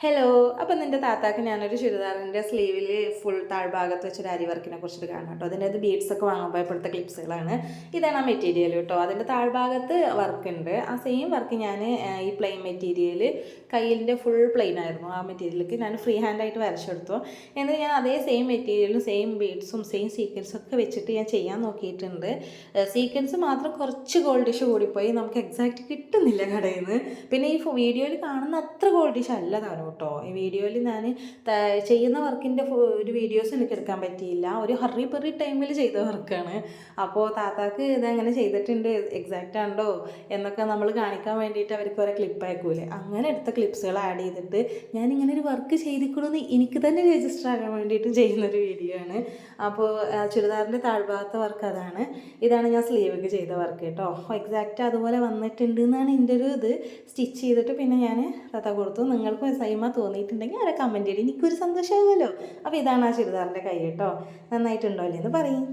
Hello. അപ്പം നിൻ്റെ താത്താക്ക് ഞാനൊരു ചുരിദാറിൻ്റെ സ്ലീവിൽ ഫുൾ താഴ്ഭാഗത്ത് വെച്ചൊരു അരി വർക്കിനെ കുറിച്ചിട്ട് കാണാം കേട്ടോ. അതിൻ്റെ അത് ബീഡ്സൊക്കെ വാങ്ങുമ്പോൾ ഇപ്പോഴത്തെ ക്ലിപ്സുകളാണ്. ഇതാണ് ആ മെറ്റീരിയൽ കേട്ടോ. അതിൻ്റെ താഴ്ഭാഗത്ത് വർക്ക് ഉണ്ട്. ആ സെയിം വർക്ക് ഞാൻ ഈ പ്ലെയിൻ മെറ്റീരിയൽ കയ്യിലിൻ്റെ ഫുൾ പ്ലെയിൻ ആയിരുന്നു. ആ മെറ്റീരിയലിലേക്ക് ഞാൻ ഫ്രീ ഹാൻഡായിട്ട് വരച്ചെടുത്തു. എന്നിട്ട് ഞാൻ അതേ സെയിം മെറ്റീരിയലും സെയിം ബീഡ്സും സെയിം സീക്വൻസും ഒക്കെ വെച്ചിട്ട് ഞാൻ ചെയ്യാൻ നോക്കിയിട്ടുണ്ട്. സീക്വൻസ് മാത്രം കുറച്ച് ഗോൾഡിഷ് കൂടിപ്പോയി. നമുക്ക് എക്സാക്റ്റ് കിട്ടുന്നില്ല കടയിൽ നിന്ന്. പിന്നെ ഈ വീഡിയോയിൽ കാണുന്ന അത്ര ഗോൾഡിഷ് അല്ല താനും കേട്ടോ. ഈ വീഡിയോയിൽ ഞാൻ ചെയ്യുന്ന വർക്കിൻ്റെ ഒരു വീഡിയോസ് എനിക്ക് എടുക്കാൻ പറ്റിയില്ല. ഒരു ഹറി പെറി ടൈമിൽ ചെയ്ത വർക്കാണ്. അപ്പോൾ താത്താക്ക് ഇതെങ്ങനെ ചെയ്തിട്ടുണ്ട്, എക്സാക്റ്റ് ആണോ എന്നൊക്കെ നമ്മൾ കാണിക്കാൻ വേണ്ടിയിട്ട് അവർക്ക് ഓരോ ക്ലിപ്പ് അയക്കൂലേ, അങ്ങനെ എടുത്ത ക്ലിപ്സുകൾ ആഡ് ചെയ്തിട്ട് ഞാനിങ്ങനെ ഒരു വർക്ക് ചെയ്തിക്കണമെന്ന് എനിക്ക് തന്നെ രജിസ്റ്റർ ആകാൻ വേണ്ടിയിട്ട് ചെയ്യുന്നൊരു വീഡിയോ ആണ്. അപ്പോൾ ചുരിദാറിൻ്റെ താഴ്ഭാഗത്തെ വർക്ക് അതാണ്. ഇതാണ് ഞാൻ സ്ലീവൊക്കെ ചെയ്ത വർക്ക് കേട്ടോ. എക്സാക്റ്റ് അതുപോലെ വന്നിട്ടുണ്ട് എന്നാണ് എൻ്റെ ഒരു ഇത്. സ്റ്റിച്ച് ചെയ്തിട്ട് പിന്നെ ഞാൻ താത്ത കൊടുത്തു. നിങ്ങൾക്കും സൈമ തോന്നിയിട്ടുണ്ടെങ്കിൽ ആരെ കമൻറ്റ് ചെയ്ത് എനിക്കൊരു സന്തോഷമാകുമല്ലോ. അപ്പോൾ ഇതാണ് ആ ചുരിദാറിൻ്റെ കൈ കേട്ടോ. നന്നായിട്ടുണ്ടോ അല്ലേ എന്ന് പറയും.